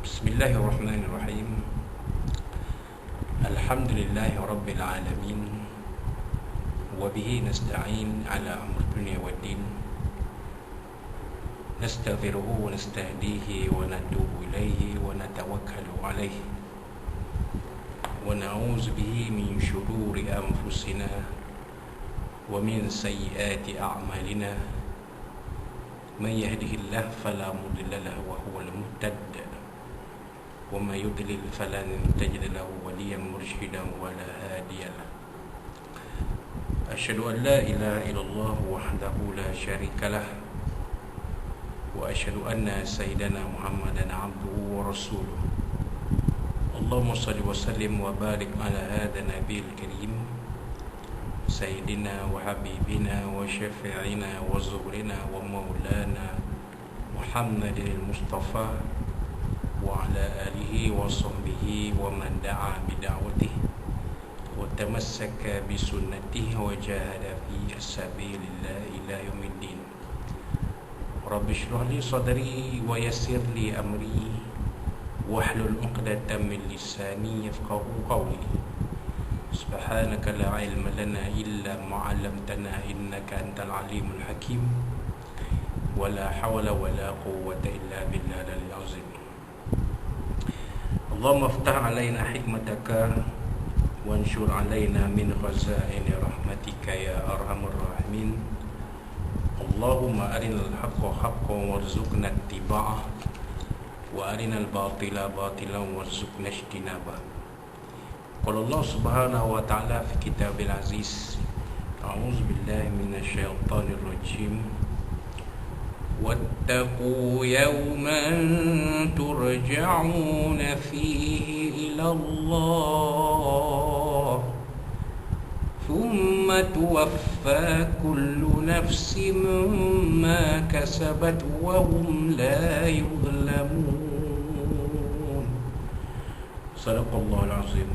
Bismillahirrahmanirrahim. Alhamdulillahi Rabbil Alamin. Wabihi nasta'in ala amr dunia wa din. Nastaghfiruhu wa nastahdihi wa natubu ilaihi wa natawakkalu alaihi. Wa na'udzu bihi min syururi anfusina wa min sayyiati a'malina. Man yahdihillahu fala mudilla lahu wa huwal muhtad. وما يضلل فلن تجد له وليا مرشدا ولا هاديا له. أشهد أن لا إله إلا الله وحده لا شريك له وأشهد أن سيدنا محمدا عبده ورسوله. اللهم صل وسلم وبارك على هذا النبي الكريم سيدنا وحبيبنا وشفيعنا وزهرنا ومولانا محمد المصطفى وعلى آله وصحبه ومن دعا بدعوته وتمسك بسنته وجاهد في سبيل الله إلى يوم الدين. رب اشرح لي صدري ويسر لي أمري واحلل عقدة من لساني يفقهوا قولي. سبحانك لا علم لنا إلا ما علمتنا إنك أنت العليم الحكيم. ولا حول ولا قوة إلا بالله العلي العظيم. اللهم افتح علينا حكمتك وانشر علينا من خزائن رحمتك يا أرحم الراحمين. اللهم أرنا الحق حقا وارزقنا اتباعه وأرنا الباطل باطلا وارزقنا اجتنابه. قال الله سبحانه وتعالى في كتاب العزيز: أعوذ بالله من الشيطان الرجيم. واتقوا يوما ترجعون فيه إلى الله ثم توفى كل نفس ما كسبت وهم لا يظلمون. صدق الله العظيم.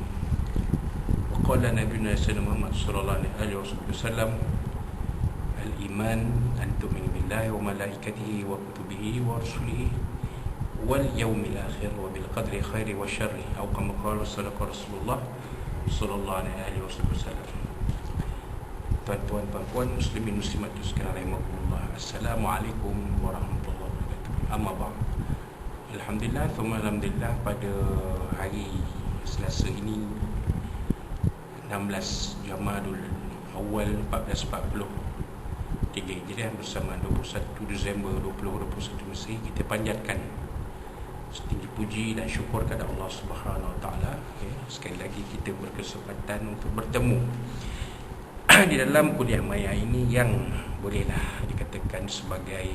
وقال نبينا سيدنا محمد صلى الله عليه وسلم: الإيمان أن تؤمن بالله وملائكته وكتبه ورسله واليوم الآخر وبالقدر خير وشر أو كما قال صدق رسول الله صلى الله عليه وسلم. Tuan-tuan, puan-puan, muslimin muslimat sekalian rahimahullah. Assalamualaikum warahmatullahi wabarakatuh. Amma ba'd. Alhamdulillah, alhamdulillah, pada hari Selasa ini 16 Jamadul Awal 1443 Hijriah bersama 21 Disember 2021 Mesir, kita panjatkan setinggi puji dan syukur kepada Allah Subhanahu Wa Taala. Sekali lagi kita berkesempatan untuk bertemu di dalam kuliah maya ini yang bolehlah dikatakan sebagai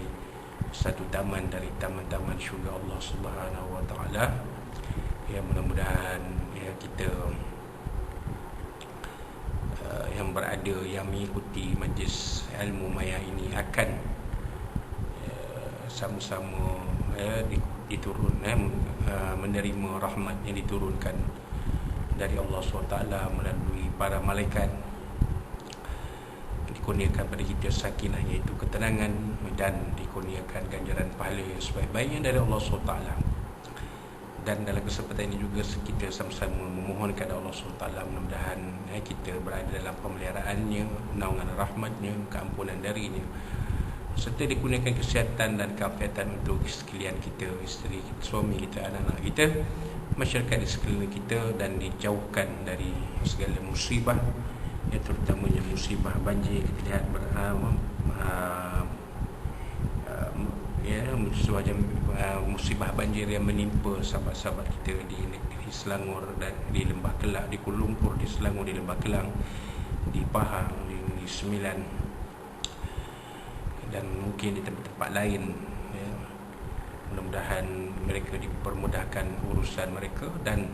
satu taman dari taman-taman syurga Allah Subhanahu Wa Taala. Ya, mudah-mudahan kita yang berada, yang mengikuti majlis ilmu maya ini akan sama-sama diturun menerima rahmat yang diturunkan dari Allah SWT melalui para malaikat, dikurniakan pada kita sakinah iaitu ketenangan, dan dikurniakan ganjaran pahala yang sebaik-baiknya dari Allah SWT. Dan dalam kesempatan ini juga kita sama-sama memohon kepada Allah SWT mudah-mudahan kita berada dalam pemeliharaannya, naungan rahmatnya, keampunan darinya, serta dikurniakan kesihatan dan keafiatan untuk sekalian kita, isteri, suami kita, anak-anak kita, masyarakat di sekeliling kita, dan dijauhkan dari segala musibah, terutamanya musibah banjir. Kita lihat musibah banjir yang menimpa sahabat-sahabat kita di negeri Selangor dan di Lembah Kelang, di Kuala Lumpur, di Selangor, di Lembah Kelang, di Pahang, di Sembilan, dan mungkin di tempat-tempat lain. Mudah-mudahan mereka dipermudahkan urusan mereka dan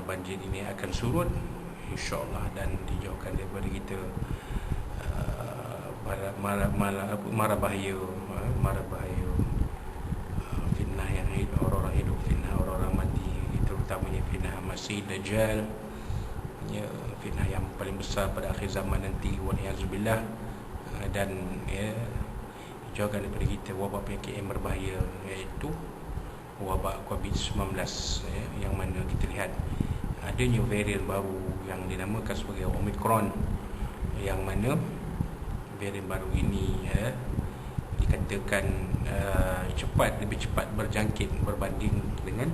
banjir ini akan surut insya-Allah, dan dijauhkan daripada kita mara bahaya fitnah yang hidup, orang hidup, fitnah orang mati, terutamanya fitnah Masih Dajjal, fitnah yang paling besar pada akhir zaman nanti, waliyazubillah. Dan jauhkan daripada kita wabak penyakit yang berbahaya, iaitu wabak COVID-19, yang mana kita lihat adanya varian baru yang dinamakan sebagai Omicron, yang mana varian baru ini dikatakan lebih cepat berjangkit berbanding dengan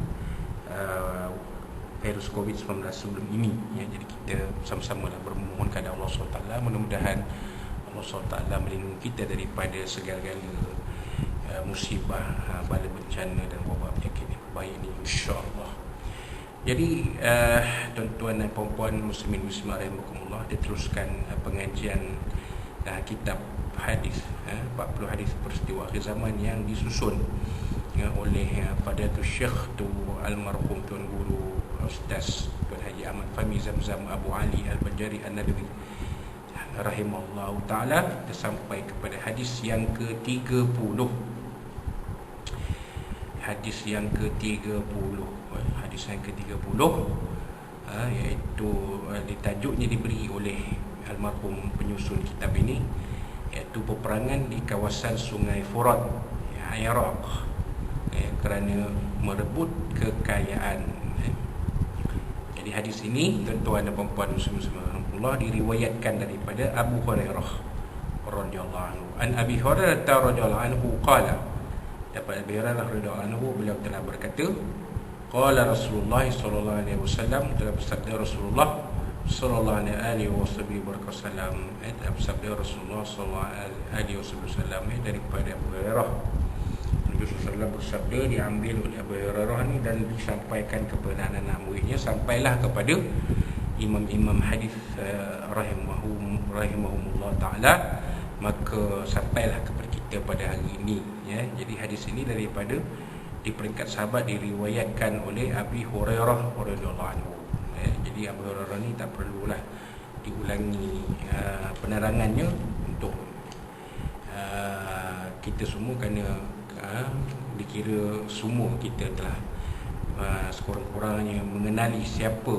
virus COVID-19 sebelum ini, Jadi kita sama-sama lah bermohon kepada Allah SWT, mudah-mudahan Allah SWT melindungi kita daripada segala-gala musibah, bala bencana dan wabak penyakit yang baik ini, insya-Allah. Jadi tuan-tuan dan puan-puan muslimin muslimat rahimakumullah, diteruskan pengajian kitab hadis, 40 hadis peristiwa akhir zaman yang disusun oleh Fadilatul Syekh tu almarhum Tuan Guru Ustaz Tuan Haji Ahmad Fahmi Zamzam Abu Ali Al-Bajari An-Nadawi rahimahullah ta'ala, sampai kepada hadis yang ke-30. Hadis yang ke-30, iaitu ditajuknya diberi oleh almarhum penyusun kitab ini, iaitu peperangan di kawasan Sungai Furat, Iraq, kerana merebut kekayaan. Jadi hadis ini, tuan-tuan dan puan-puan muslim-muslimah, diriwayatkan daripada Abu Hurairah radhiyallahu anhu. An Abi Hurairah radhiyallahu anhu qala, dapat Abi Hurairah radhiyallahu anhu, beliau telah berkata, qala Rasulullah sallallahu alaihi wasallam, telah bersabda Rasulullah sallallahu alaihi wasallam, telah bersabda Rasulullah sallallahu alaihi wasallam daripada Abu Hurairah. Nabi SAW bersabda, diambil oleh Abu Hurairah ni dan disampaikan kepada anak-anak muridnya, sampailah kepada imam-imam hadis rahimahumullah ta'ala, maka sampailah kepada kita pada hari ini, Jadi hadis ini daripada di peringkat sahabat diriwayatkan oleh Abi Hurairah radhiyallahu anhu. Jadi Abu Hurairah ni tak perlulah diulangi penerangannya untuk kita semua, kerana dikira semua kita telah sekurang-kurangnya mengenali siapa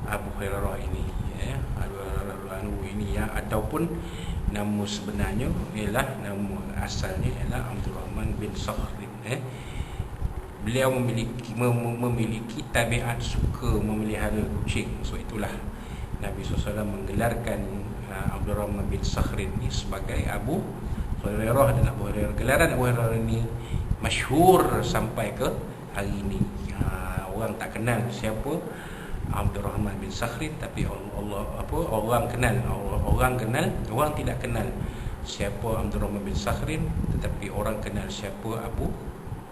Abu Hurairah ini, Abu Hurairah ini, ataupun nama sebenarnya ialah, nama asalnya ialah Abdurrahman bin Sakhrin. Beliau memiliki tabiat suka memelihara kucing. So itulah Nabi SAW menggelarkan Abdurrahman bin Sakhrin ini sebagai Abu Hurairah. Dan Abu Hurairah, gelaran Abu Hurairah ini masyhur sampai ke hari ini. Orang tak kenal siapa Abdurrahman bin Sakhrin, tapi orang tidak kenal siapa Abdurrahman bin Sakhrin, tetapi orang kenal siapa Abu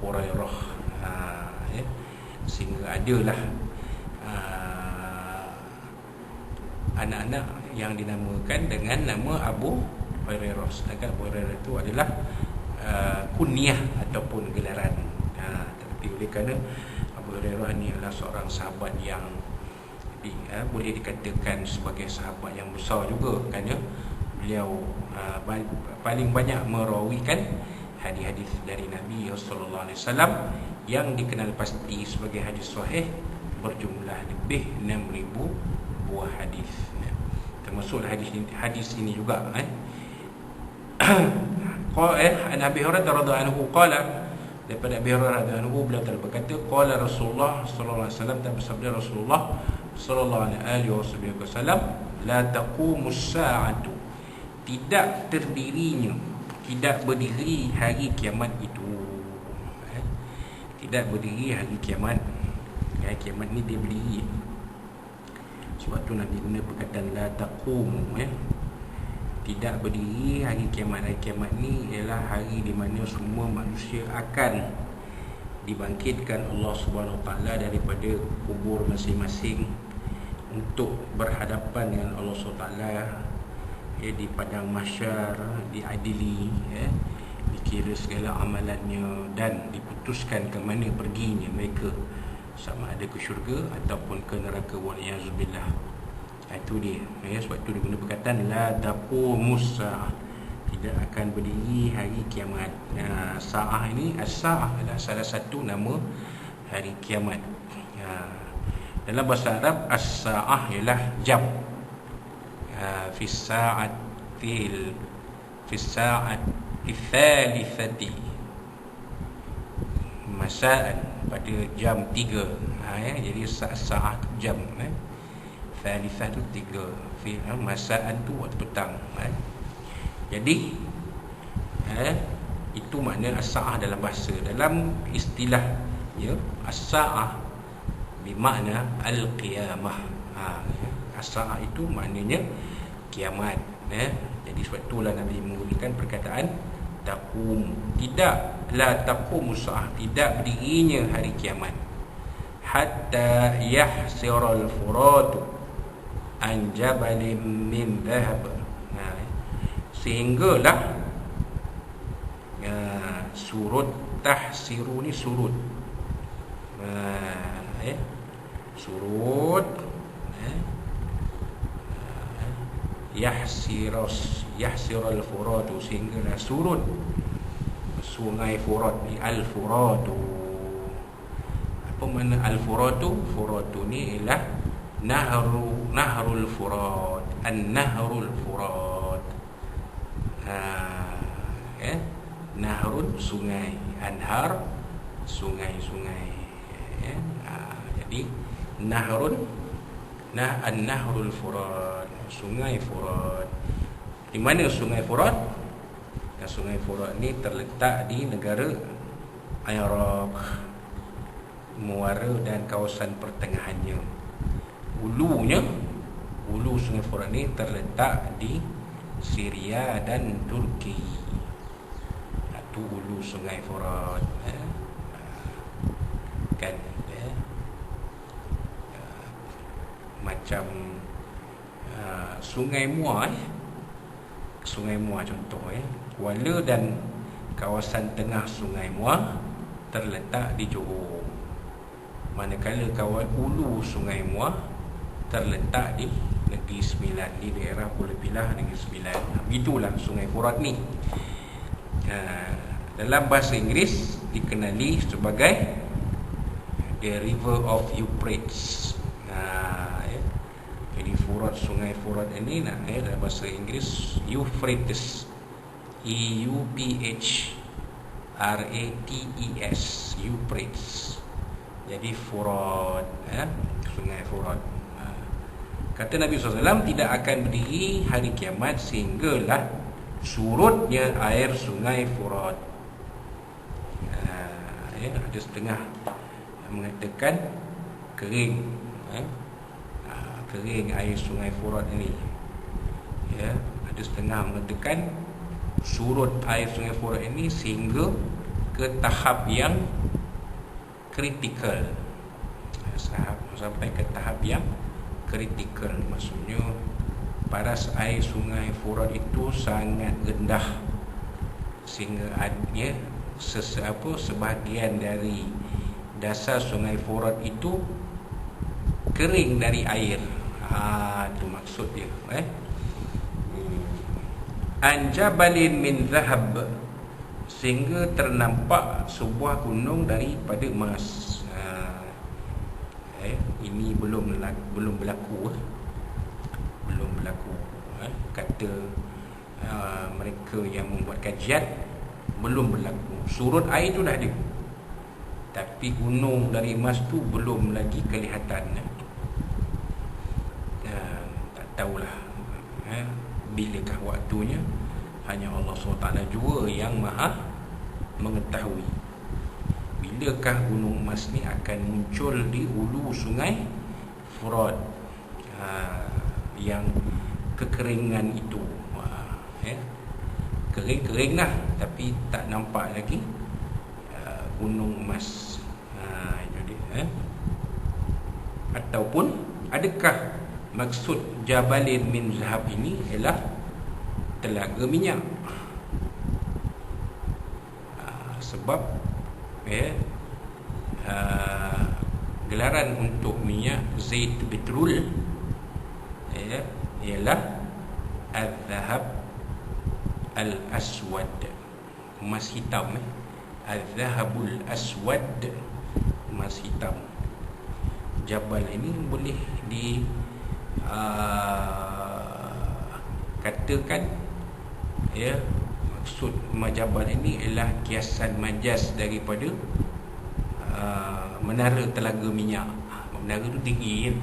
Hurairah. Sehingga adalah anak-anak yang dinamakan dengan nama Abu Hurairah, sedangkan Abu Hurairah itu adalah kunyah ataupun gelaran. Tetapi oleh kerana Abu Hurairah ni adalah seorang sahabat yang boleh dikatakan sebagai sahabat yang besar juga, kerana beliau paling banyak merawikan hadis-hadis dari Nabi sallallahu alaihi wasallam yang dikenal pasti sebagai hadis sahih, berjumlah lebih 6,000 buah hadis. Termasuk hadis ini juga Nabi Hurairah radhiyallahu anhu qala, daripada Abi Hurairah radhiyallahu anhu, beliau telah berkata, qala Rasulullah sallallahu alaihi wasallam, dan bersabda Rasulullah sallallahu alaihi wasallam, la taqumus sa'atu, tidak berdiri hari kiamat itu. Tidak berdiri hari kiamat. Hari kiamat ni dia berdiri. Sebab tu Nabi guna perkataan la taqum, tidak berdiri hari kiamat. Hari kiamat ni ialah hari di mana semua manusia akan dibangkitkan Allah Subhanahu Wa Taala daripada kubur masing-masing untuk berhadapan dengan Allah Subhanahu Wa Taala di padang mahsyar, diadili, dikira segala amalannya dan diputuskan ke mana perginya mereka, sama ada ke syurga ataupun ke neraka, waliyazubillah. Itu dia. Sebab itu dia guna perkataan la taqumus sa'ah, tidak akan berdiri hari kiamat. Sa'ah ini, as-sa'ah adalah salah satu nama hari kiamat. Dalam bahasa Arab, as-sa'ah ialah jam. Fi sa'ati thalithati, masaan pada jam 3. Jadi sa'ah tu jam, Thalithah tu 3. Masaan tu waktu petang. Jadi itu makna as-sa'ah dalam bahasa. Dalam istilah as-sa'ah bermakna al-qiyamah. As-sa'ah itu maknanya kiamat. Jadi sebab itulah Nabi menggunakan perkataan taqum. Tidak, la taqum as-sa'ah, tidak berdirinya hari kiamat. Hatta yahsiral furatu an jabalin min dhahab. Sehinggalah surut tahsiru ni surut. Surut yahsiral furatu, sehinggalah surut sungai Furat ni. Al-Furatu, apa makna Al-Furatu? Furatu ni ialah nahrul Furat, an-nahrul Furat. Nahrul sungai, anhar sungai-sungai. Jadi an-nahrul Furat, sungai Furat. Di mana sungai Furat? Sungai Furat ni terletak di negara Iraq, muara dan kawasan pertengahannya. Hulu sungai Furat ni terletak di Syria dan Turki. Itu hulu sungai Furat, kan? Macam Sungai Muar. Sungai Muar contoh, Kuala dan kawasan tengah Sungai Muar terletak di Johor. Manakala hulu Sungai Muar terletak di Negeri Sembilan, di daerah Pulau Pilah, Negeri Sembilan. Begitulah Sungai Furat ni. Dalam bahasa Inggeris dikenali sebagai the River of Euphrates. Jadi Sungai Furat ini dalam bahasa Inggeris Euphrates, EUPHRATES, Euphrates. Jadi Furat, Sungai Furat. Kata Nabi SAW, tidak akan berdiri hari kiamat sehinggalah surutnya air Sungai Furat. Ada setengah mengatakan kering, kering air Sungai Furat ini. Ada setengah mengatakan surut air Sungai Furat ini sehingga ke tahap yang kritikal. Sampai ke tahap yang kritikal, maksudnya paras air Sungai Furat itu sangat rendah sehingga adanya sebahagian dari dasar Sungai Furat itu kering dari air. Itu maksud dia. Anjabalin min zahab, sehingga ternampak sebuah gunung daripada emas. Ini belum berlaku. Belum berlaku. Kata mereka yang membuat kajian, belum berlaku. Surut air tu dah ada, tapi gunung dari emas tu belum lagi kelihatan. Tak tahulah bilakah waktunya. Hanya Allah SWT jua yang maha mengetahui bilakah gunung emas ni akan muncul di hulu Sungai Furat yang kekeringan itu. Kering-kering lah, tapi tak nampak lagi gunung emas. Itu dia. Ataupun adakah maksud Jabalin min Zahab ini ialah telaga minyak? Sebab gelaran untuk minyak zait petrol ialah al-zahab al-aswad, emas hitam. Al-zahabul aswad, emas hitam. Jabal ini boleh katakan maksud jabal ini ialah kiasan majas daripada menara telaga minyak. Menara tu tinggi kan,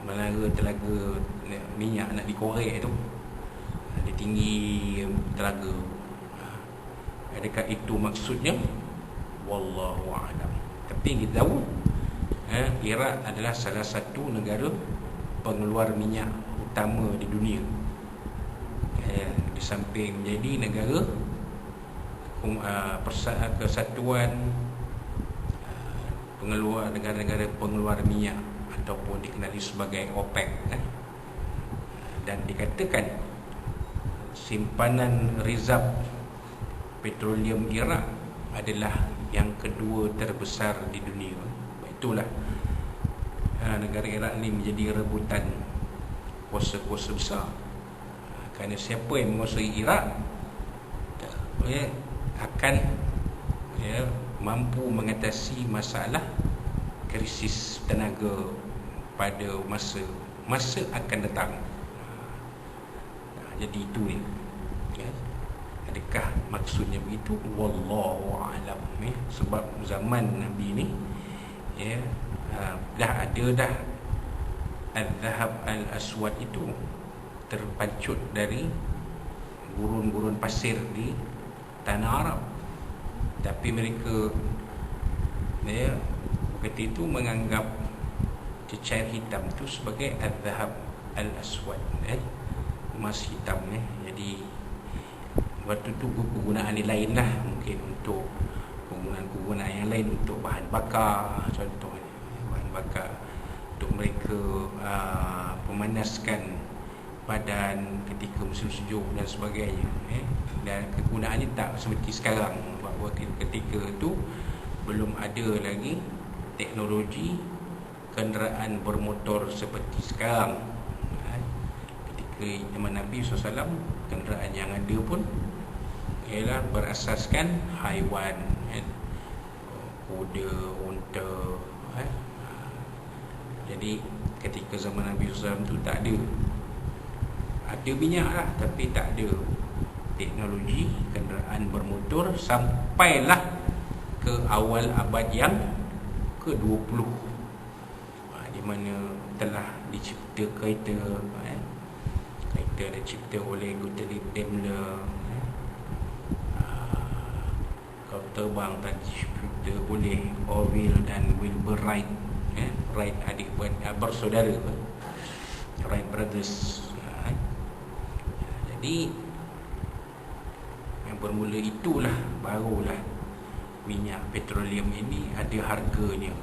menara telaga minyak nak dikorek tu, dia tinggi telaga. Adakah itu maksudnya? Wallahu a'lam. Tapi kita tahu Iraq adalah salah satu negara pengeluar minyak utama di dunia. Di samping menjadi negara kesatuan pengeluar negara-negara pengeluar minyak ataupun dikenali sebagai OPEC, dan dikatakan simpanan reserve petroleum Iraq adalah yang kedua terbesar di dunia. Itulah negara Iraq ni menjadi rebutan kuasa-kuasa besar, kerana siapa yang menguasai Iraq akan mampu mengatasi masalah krisis tenaga pada masa akan datang. Jadi itu ni, adakah maksudnya begitu? Wallahu a'lam. Sebab zaman Nabi ni dah ada dah al-zahab al-aswad itu terpancut dari gurun-gurun pasir di tanah Arab. Tapi mereka ketika itu menganggap cecair hitam itu sebagai al-zahab al-aswad, emas hitam. Jadi waktu tu kegunaan yang lain lah, mungkin untuk kegunaan yang lain, untuk bahan bakar contohnya, bahan bakar untuk mereka memanaskan badan ketika musim sejuk dan sebagainya. Dan kegunaannya tak seperti sekarang, bahawa ketika itu belum ada lagi teknologi kenderaan bermotor seperti sekarang. Ketika zaman Nabi SAW, kenderaan yang ada pun ialah berasaskan haiwan, kuda, unta. Jadi ketika zaman Nabi SAW tu tak ada minyak lah, tapi tak ada teknologi kenderaan bermotor sampailah ke awal abad yang ke-20, di mana telah dicipta kereta dicipta oleh Gottlieb Daimler. Kalau terbang telah dicipta oleh Orville dan Wilbur Wright, Wright adik bersaudara, Wright brothers. Jadi yang bermula itulah barulah minyak petroleum ini ada harganya,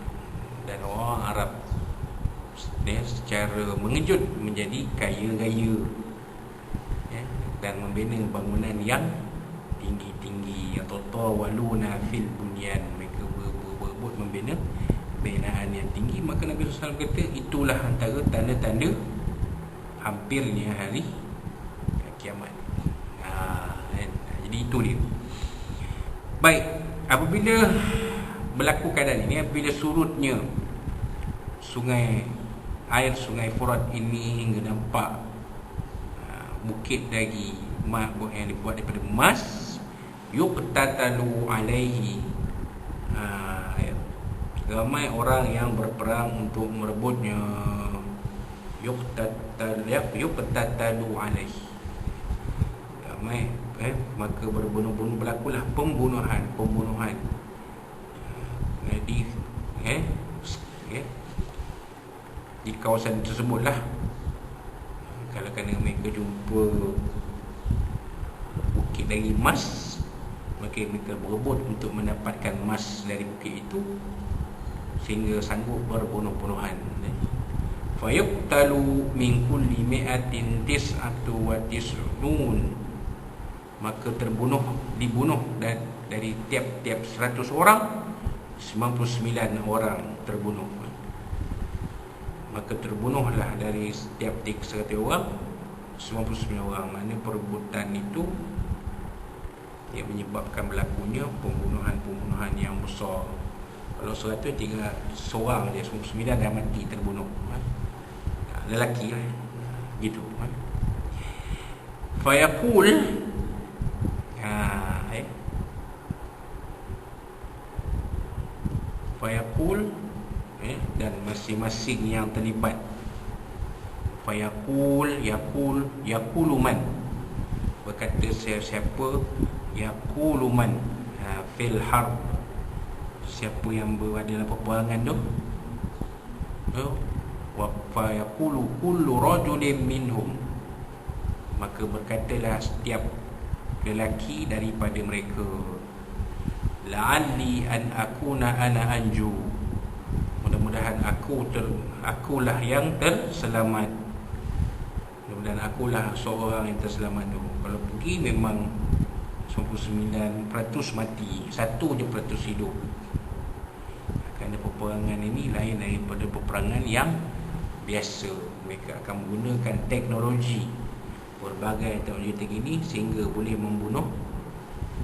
dan orang Arab secara mengejut menjadi kaya raya, dan membina bangunan yang tinggi-tinggi, atau tawaluna fil bunyan, mereka berebut membina binaan yang tinggi. Maka Nabi SAW kata itulah antara tanda-tanda hampirnya hari kiamat. Jadi itu dia. Baik, apabila berlaku keadaan ini, apabila surutnya air sungai Furat ini hingga nampak bukit dagi yang dibuat daripada emas, yuqtatalu alaihi, ramai orang yang berperang untuk merebutnya. Yuqtatalu alaihi, ramai, maka berlakulah pembunuhan di kawasan tersebutlah. Kalau kerana mereka jumpa bukit dari emas, maka mereka berebut untuk mendapatkan emas dari bukit itu, sehingga sanggup berbunuh-bunuhan. Fayuqtalu min kulli mi'atin tis'atu wa tis'un, maka dibunuh dari tiap-tiap 100 orang 99 orang terbunuh. Maka terbunuhlah dari setiap 100 orang 99 orang. Maknanya perebutan itu yang menyebabkan berlakunya pembunuhan yang besar. Kalau 100, tinggal seorang dia, 99 dah mati terbunuh, lelaki lah, gitu. Fayaqul, fayaqul, dan masing-masing yang terlibat. Fayaqul, yaqulu man, berkata siapa, yaqulu man, fil harb, siapa yang berada dalam peperangan tu, wa fayaqulu kullu rajulin minhum, maka berkatalah setiap lelaki daripada mereka, la'alli an akuna ana anju, mudah-mudahan akulah yang terselamat, mudah-mudahan akulah seorang yang terselamat tu. Kalau pergi memang 99% mati, 1% hidup. Kerana peperangan ini lain daripada peperangan yang biasa. Mereka akan menggunakan teknologi, berbagai teknologi terkini, sehingga boleh membunuh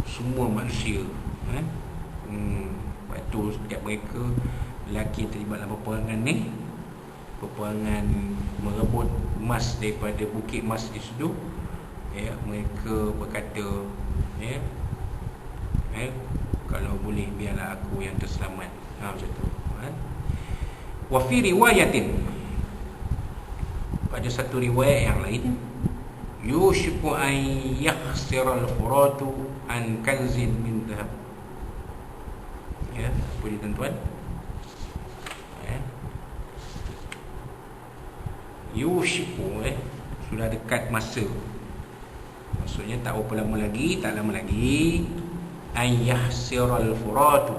semua manusia. Lepas tu setiap mereka, lelaki yang terlibat dalam peperangan ni, peperangan merebut emas daripada bukit emas di situ, mereka berkata, kalau boleh biarlah aku yang terselamat. Macam tu. Wa fi riwayatin, pada satu riwayat yang lain, yushiku an yakhsira al-furatu an kanzin min dhahab. Apa dia tuan-tuan? Yushiku, sudah dekat masa, maksudnya tak berapa lama lagi, tak lama lagi, an yakhsira al-furatu,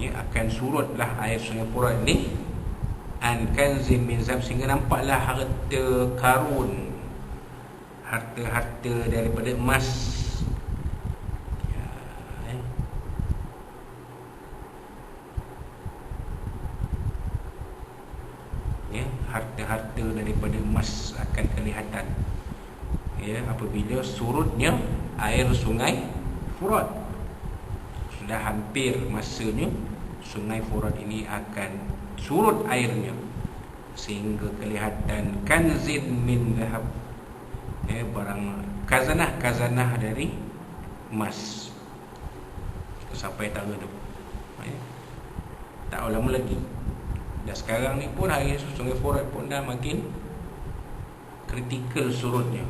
akan surutlah air sungai Furat ni, an kanzin min zahab, sehingga nampaklah harta karun, harta-harta daripada emas. Harta-harta daripada emas akan kelihatan, apabila surutnya air sungai Furat. Sudah hampir masanya sungai Furat ini akan surut airnya, sehingga kelihatan kanzin min dhahab, barang kazanah dari emas, sampai tara tu. Tak lama lagi. Dan sekarang ni pun air sungai Furat pun dah makin kritikal surutnya.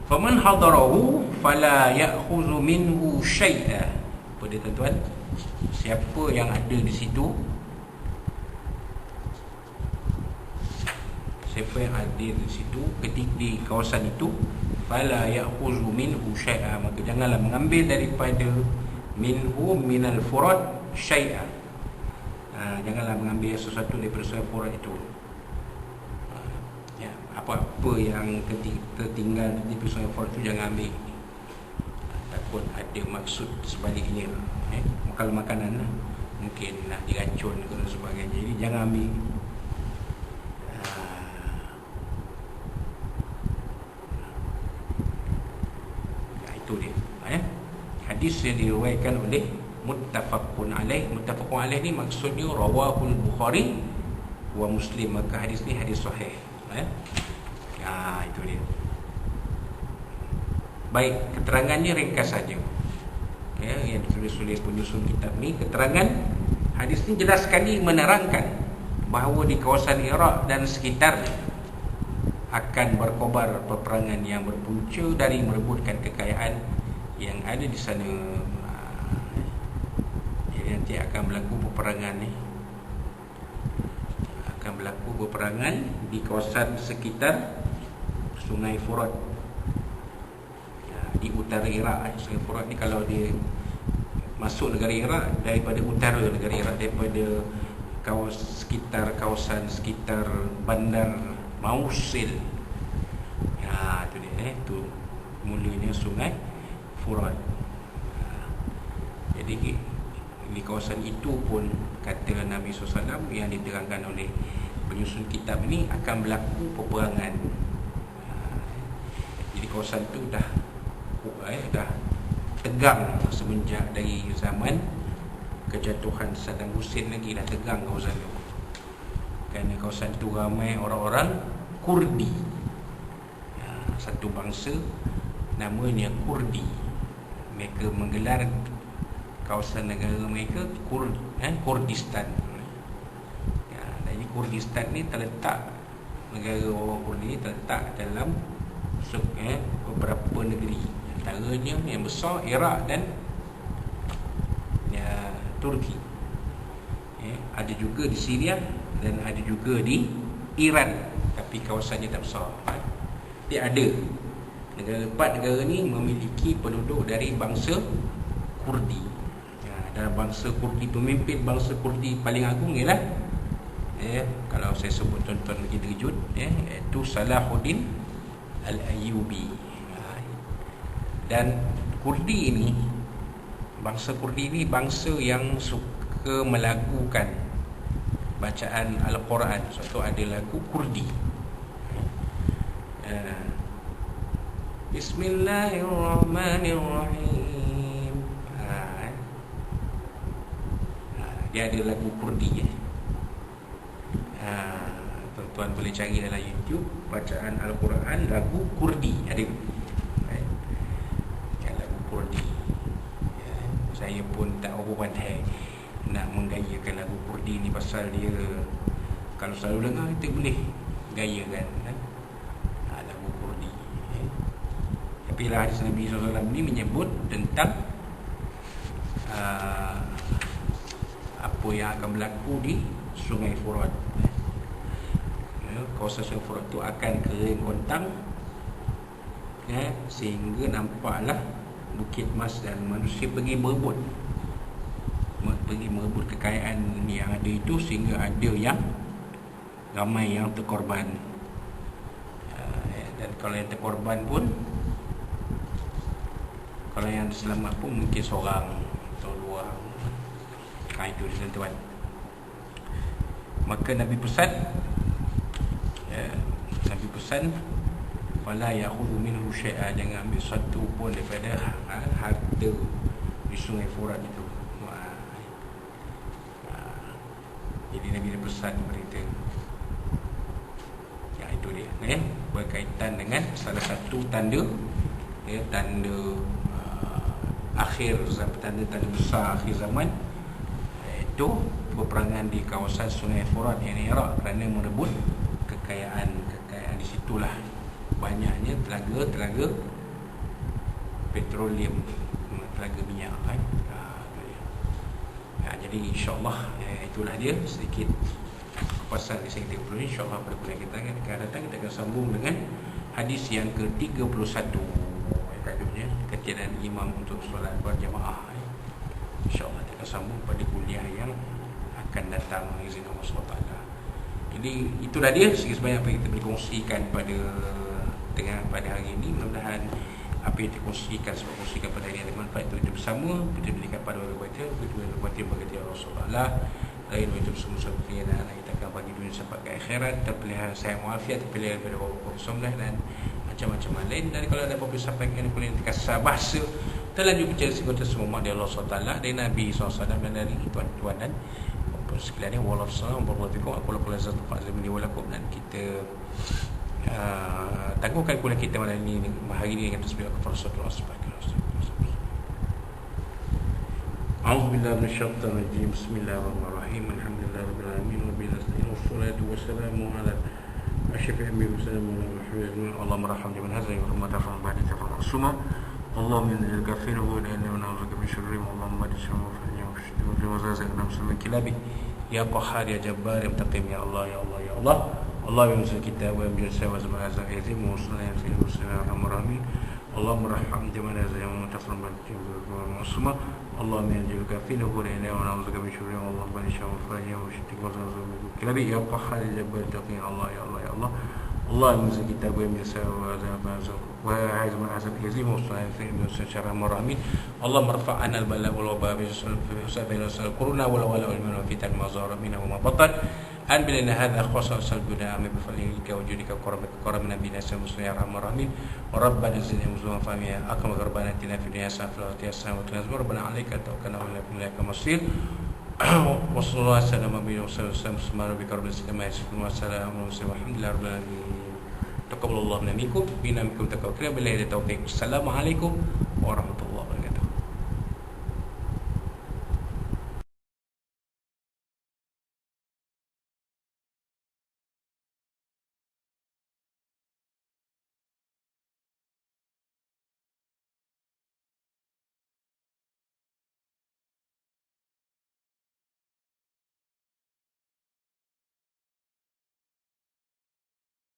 Faman hadarahu fala ya'khudhu minhu syai'a. Apa dia tuan-tuan? Siapa yang ada di situ, ketika di kawasan itu, fala ya'khudhu minhu syai'a, maka janganlah mengambil daripada minhu minal furat syai'a, janganlah mengambil sesuatu daripada sungai Furat itu. Apa-apa yang tertinggal di sungai Furat itu jangan ambil, takut ada maksud sebaliknya. Kalau makanan mungkin nak diracun ke dan sebagainya, jadi jangan ambil. Itu dia. Hadis yang diriwayatkan oleh muttafaqun alaih. Muttafaqun alaih ni maksudnya rawahul Bukhari wa Muslim, maka hadis ni hadis sahih. Itu dia. Baik, keterangannya ringkas saja, yang ditulis oleh penyusun kitab ni. Keterangan hadis ni jelas sekali menerangkan bahawa di kawasan Iraq dan sekitarnya akan berkobar peperangan yang berpunca dari merebutkan kekayaan yang ada di sana. Jadi nanti akan berlaku peperangan ni, di kawasan sekitar sungai Furat, di utara Iraq. Sungai Furat ni kalau dia masuk negara Iraq daripada utara negara Iraq, daripada kawasan sekitar bandar Mausil, tu dia, tu mulanya sungai Furat. Jadi di kawasan itu pun, kata Nabi SAW yang diterangkan oleh penyusun kitab ini, akan berlaku peperangan. Jadi kawasan itu dah tegang semenjak dari zaman kejatuhan Saddam Hussein, lagi dah tegang kawasan itu. Kerana kawasan itu ramai orang-orang Kurdi. satu bangsa namanya Kurdi. Mereka menggelar kawasan negara mereka Kurdistan. Jadi Kurdistan ni terletak, negara orang Kurdi ni terletak dalam beberapa negeri. Antaranya yang besar Iraq dan Turki. Ada juga di Syria dan ada juga di Iran, tapi kawasannya tak besar. Dia ada empat negara ni memiliki penduduk dari bangsa Kurdi. Dalam bangsa Kurdi, pemimpin bangsa Kurdi paling agung ialah kalau saya sebut tuan-tuan lagi terkejut, iaitu Salahuddin Al-Ayyubi. Dan Kurdi ini, bangsa Kurdi ini bangsa yang suka melakukan bacaan Al-Quran. Suatu ada lagu Kurdi. Bismillahirrahmanirrahim. Dia ada lagu Kurdi. Tuan-tuan boleh cari dalam YouTube bacaan Al-Quran lagu Kurdi. Ada lagu Kurdi. Saya pun tak apa pandai nak menggayakan lagu Kurdi ni, pasal dia kalau selalu dengar kita boleh gayakan lagu Kurdi. Tapi lah hadis Nabi SAW ni menyebut tentang apa yang akan berlaku di Sungai Furat. Kawasan Sungai Furat tu akan kering kontang, sehingga nampaklah Bukit Mas, dan manusia pergi merebut kekayaan yang ada itu, sehingga ada yang ramai yang terkorban. Dan kalau yang terkorban pun, kalau yang selamat pun mungkin seorang atau dua. Itu tuan-tuan. Maka Nabi pesan, wala ya'khudhu minhu syai'a, jangan ambil satu pun daripada harta di Sungai Furat itu. Jadi Nabi dah pesan kepada kita. Ya, itu dia, berkaitan dengan salah satu tanda, tanda akhir zaman, tanda besar akhir zaman, iaitu peperangan di kawasan Sungai Furat yang Iraq, kerana merebut kekayaan di situlah banyaknya telaga petroleum, telaga minyak kan. Jadi insyaAllah itulah dia sedikit pasal kisah kita perlu. InsyaAllah pada kuliah kita akan datang, kita akan sambung dengan hadis yang ke-31, tajuk ketiadaan imam untuk solat berjamaah. InsyaAllah kita akan sambung pada kuliah yang akan datang, izin Allah SWT. Jadi itulah dia sedikit sebanyak apa yang kita boleh kongsikan pada hari ini. Mudah-mudahan apa yang dikongsikan sebab kongsikan pada hari ini ada manfaat untuk kita bersama. Kita berikan pada orang baca, kita berikan bagi Allah SWT. Lain itu semua seperti yang anak kita akan bagi dunia sampai ke akhirat, terpelihara saya muafiat, terpelihara daripada wabak somlah dan macam-macam lain. Dan kalau ada apa-apa sampaikan kuliah kasar bahasa terlanjur bicara segala semua dari Allah SWT, dari Nabi SAW, dan dari tuan-tuan dan sekalian. Wallahualam warahmatullahi wabarakatuh. Dan kita tangguhkan kuliah kita malam ini, hari ini dengan tasbih kepada Rasulullah. A'udzubillahi minasyaitonir rajim. Bismillahirrahmanirrahim. Alhamdulillahirabbil alamin wa billahi wassalatu wassalamu ala asyrafil anbiya'i wassalamu Allahumma arhamna man hadha wa rahmatan ba'da rahmah. Allahumma inna al-kafirin wa inna na'udzuka min syarri Allahumma adshama wa zaza min kilabi ya qahhar ya jabbar ya muntaqim ya Allah ya Allah ya Allah. Allah yang menunjukkan kita wa menjadi wa zaman azam yazim wa sallallahu alaihi wasallam. Allahumma arham jamana zaman tafran al-musma. Allahumma inna al-kafirin wa inna na'udzuka min syarri Allahumma adshama wa zaza min kilabi ya qahhar ya jabbar ya Allah ya Allah ya Allah. Allah yang menunjukkan kita wa menjadi wa zaman azam وهذا من عزم يزيم وصلنا في المستشار الرحمن اللهم ارفع عنا البلاء والوباء بسبب كورونا والولاء والمن وفتن ما ظهر منها وما بطن أن بلنا هذا خاصة سلبنا أمي بفضلك وجودك وكرمك وكرم نبينا سيدنا المسلمين يا أرحم الراحمين وربنا زدنا مسلما فهمنا أكرمك ربنا آتنا في الدنيا حسنة وفي الآخرة حسنة وقنا عذاب النار ربنا عليك توكلنا وإليك المصير وصلى الله وسلم على نبينا محمد وعلى آله وصحبه وسلم ربك رب العزة عما يصفون وسلام على المرسلين والحمد لله رب العالمين. taqabbalallahu minna minkum, bina minkum taqabbal. Billahi taufiq. Assalamualaikum warahmatullahi